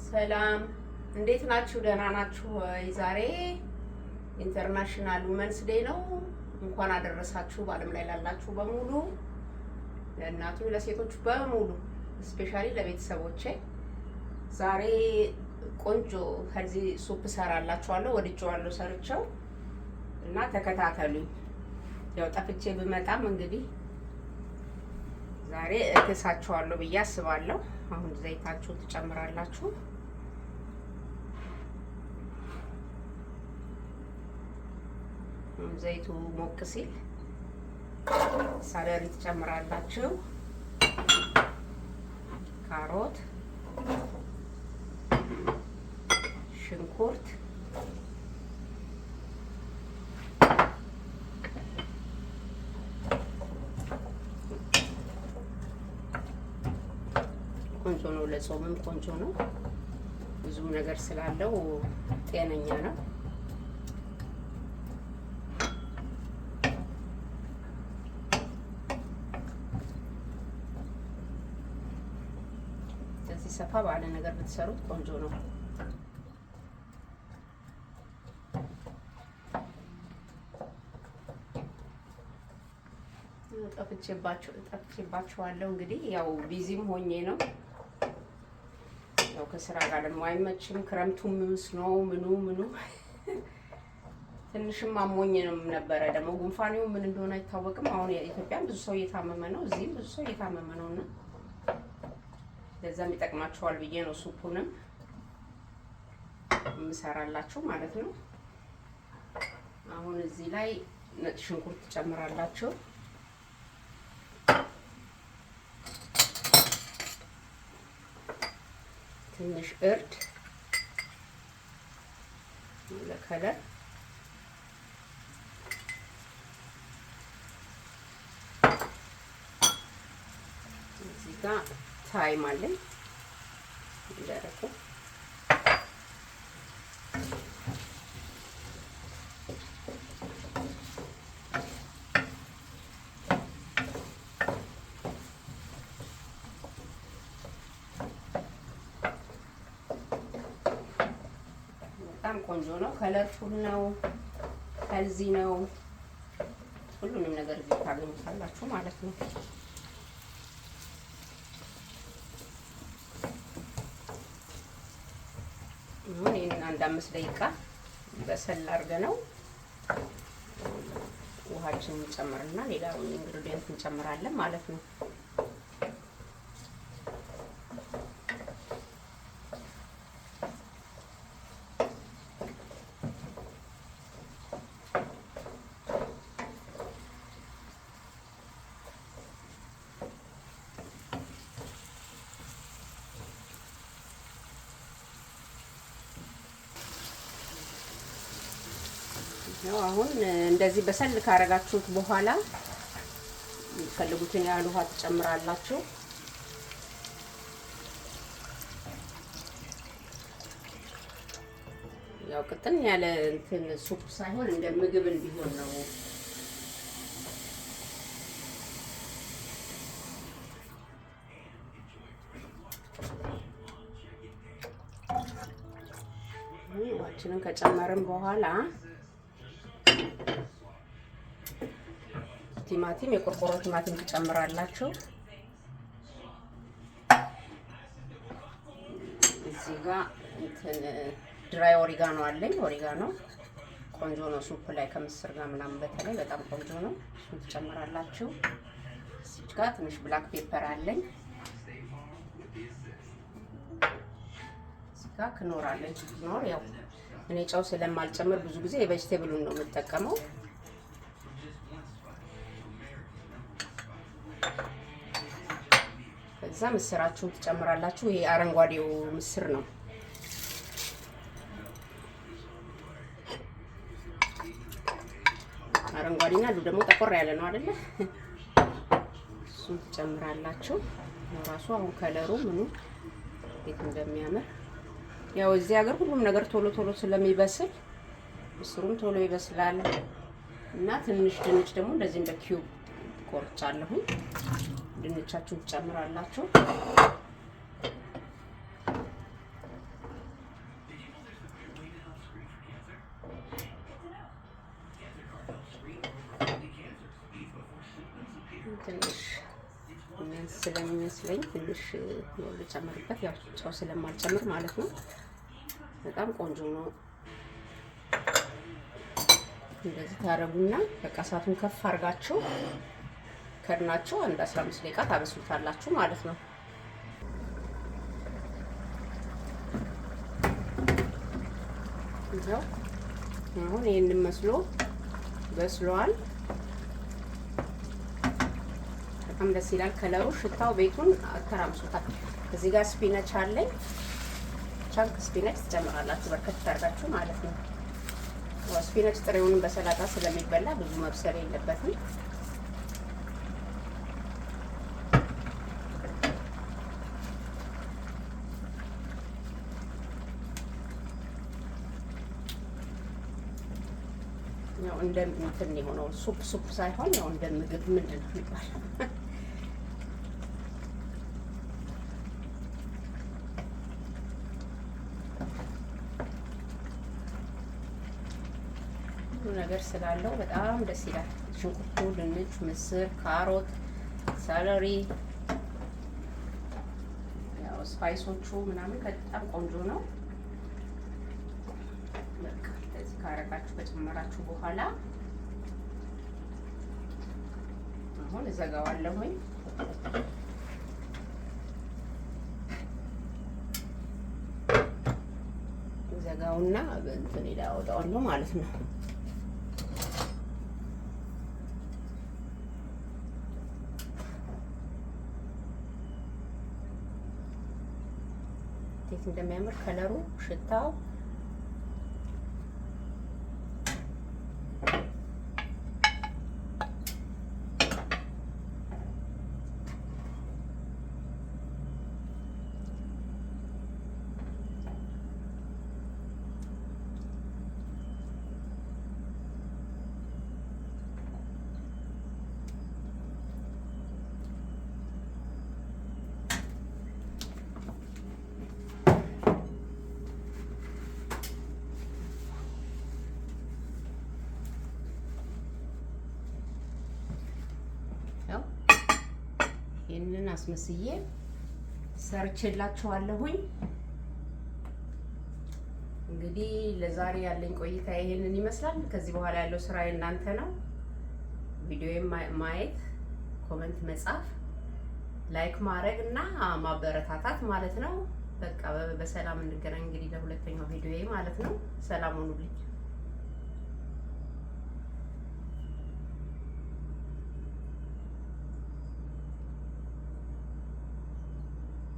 ሰላም እንዴት ናችሁ? ደህና ናችሁ ወይ? ዛሬ ኢንተርናሽናል ውመንስ ዴይ ነው። እንኳን አደረሳችሁ በዓለም ላይ ላላችሁ በሙሉ፣ ለእናቱ ለሴቶች በሙሉ፣ ስፔሻሊ ለቤተሰቦቼ። ዛሬ ቆንጆ ከዚህ ሱፕ ሰራላችኋለሁ። ወድጄዋለሁ ሰርቸው እና ተከታተሉኝ። ያው ጠፍቼ ብመጣም እንግዲህ ዛሬ እክሳችኋለሁ ብዬ አስባለሁ። አሁን ዘይታችሁ ትጨምራላችሁ። ዘይቱ ሞቅ ሲል ሰለሪ ትጨምራላችሁ፣ ካሮት፣ ሽንኩርት፣ ቆንጆ ነው። ለጾምም ቆንጆ ነው። ብዙ ነገር ስላለው ጤነኛ ነው። ስለዚህ ሰፋ ባለ ነገር ብትሰሩት ቆንጆ ነው። ጠፍቼባችኋለሁ። እንግዲህ ያው ቢዚም ሆኜ ነው። ያው ከስራ ጋር ደግሞ አይመችም። ክረምቱም ስኖው ምኑ ትንሽም አሞኝንም ነበረ። ደግሞ ጉንፋኔው ምን እንደሆነ አይታወቅም። አሁን ኢትዮጵያም ብዙ ሰው እየታመመ ነው፣ እዚህም ብዙ ሰው እየታመመ ነውና ለዛም ይጠቅማችኋል ብዬ ነው ሱፑንም የምሰራላችሁ ማለት ነው። አሁን እዚህ ላይ ነጭ ሽንኩርት ትጨምራላችሁ፣ ትንሽ እርድ ለከለር፣ እዚህ ጋር ታይም አለኝ እንደረኩ፣ በጣም ቆንጆ ነው። ከለርፉል ነው፣ ሄልዚ ነው። ሁሉንም ነገር እዚህ ታገኙታላችሁ ማለት ነው። አሁን ይሄን አንድ 5 ደቂቃ በሰል አድርገነው ውሃችንን እንጨምርና ሌላውን ኢንግሪዲየንት እንጨምራለን ማለት ነው። ነው አሁን እንደዚህ በሰል ካረጋችሁት በኋላ የምትፈልጉትን ያህል ውሃ ትጨምራላችሁ። ያው ቅጥን ያለ እንትን ሱፕ ሳይሆን እንደ ምግብ እንዲሆን ነው። ውሃችንን ከጨመርን በኋላ ቲማቲም፣ የቆርቆሮ ቲማቲም ትጨምራላችሁ። እዚህ ጋር እንትን ድራይ ኦሪጋኖ አለኝ። ኦሪጋኖ ቆንጆ ነው ሱፕ ላይ ከምስር ጋር ምናምን በተለይ በጣም ቆንጆ ነው። እሱን ትጨምራላችሁ። እዚህ ጋር ትንሽ ብላክ ፔፐር አለኝ። እዚህ ጋር ክኖር አለኝ። ክኖር ያው እኔ ጨው ስለማልጨምር ብዙ ጊዜ የቬጅቴብሉን ነው የምጠቀመው። ከዛ ምስራችሁን ትጨምራላችሁ። ይሄ አረንጓዴው ምስር ነው። አረንጓዴና ደግሞ ጠቆር ያለ ነው አይደለ? እሱን ትጨምራላችሁ። ራሱ አሁን ከለሩ ምኑ እንዴት እንደሚያምር ያው እዚህ ሀገር ሁሉም ነገር ቶሎ ቶሎ ስለሚበስል ምስሩም ቶሎ ይበስላል እና ትንሽ ድንች ደግሞ እንደዚህ እንደ ኪዩብ ቆርጫለሁ። ድንቻችሁን ትጨምራላችሁ። ስለሚመስለኝ ትንሽ ልጨምርበት፣ ያው ጨው ስለማልጨምር ማለት ነው። በጣም ቆንጆ ነው። እንደዚህ ታረጉና በቃ እሳቱን ከፍ አድርጋችሁ ከድናችሁ አንድ 15 ደቂቃ ታበስሉታላችሁ ማለት ነው። ይኸው አሁን ይሄንን መስሎ በስሏል። በጣም ደስ ይላል ከለሩ፣ ሽታው ቤቱን አተራምሶታል። እዚህ ጋር ስፒነች አለኝ። ቻንክ ስፒነች ትጨምራላችሁ በርከት ታርጋችሁ ማለት ነው። ስፒነች ጥሬውን በሰላጣ ስለሚበላ ብዙ መብሰል የለበትም። ያው እንደ እንትን የሆነው ሱፕ ሳይሆን ያው እንደ ምግብ ምንድን ነው የሚባለው? ነገር ስላለው በጣም ደስ ይላል። ሽንኩርቱ፣ ድንች፣ ምስር፣ ካሮት፣ ሰለሪ ያው ስፓይሶቹ ምናምን በጣም ቆንጆ ነው። በቃ እንደዚህ ካረጋችሁ ከጨመራችሁ በኋላ አሁን እዘጋዋለሁኝ። ዘጋውና እንትን ይላወጣዋለሁ ማለት ነው። እንዴት እንደሚያምር ከለሩ፣ ሽታው ይሄንን አስመስዬ ሰርቼላችኋለሁኝ። እንግዲህ ለዛሬ ያለኝ ቆይታ ይሄንን ይመስላል። ከዚህ በኋላ ያለው ስራ የእናንተ ነው። ቪዲዮዬን ማየት፣ ኮሜንት መጻፍ፣ ላይክ ማድረግ እና ማበረታታት ማለት ነው። በቃ በሰላም እንገናኝ እንግዲህ ለሁለተኛው ቪዲዮዬ ማለት ነው። ሰላም ሁኑልኝ።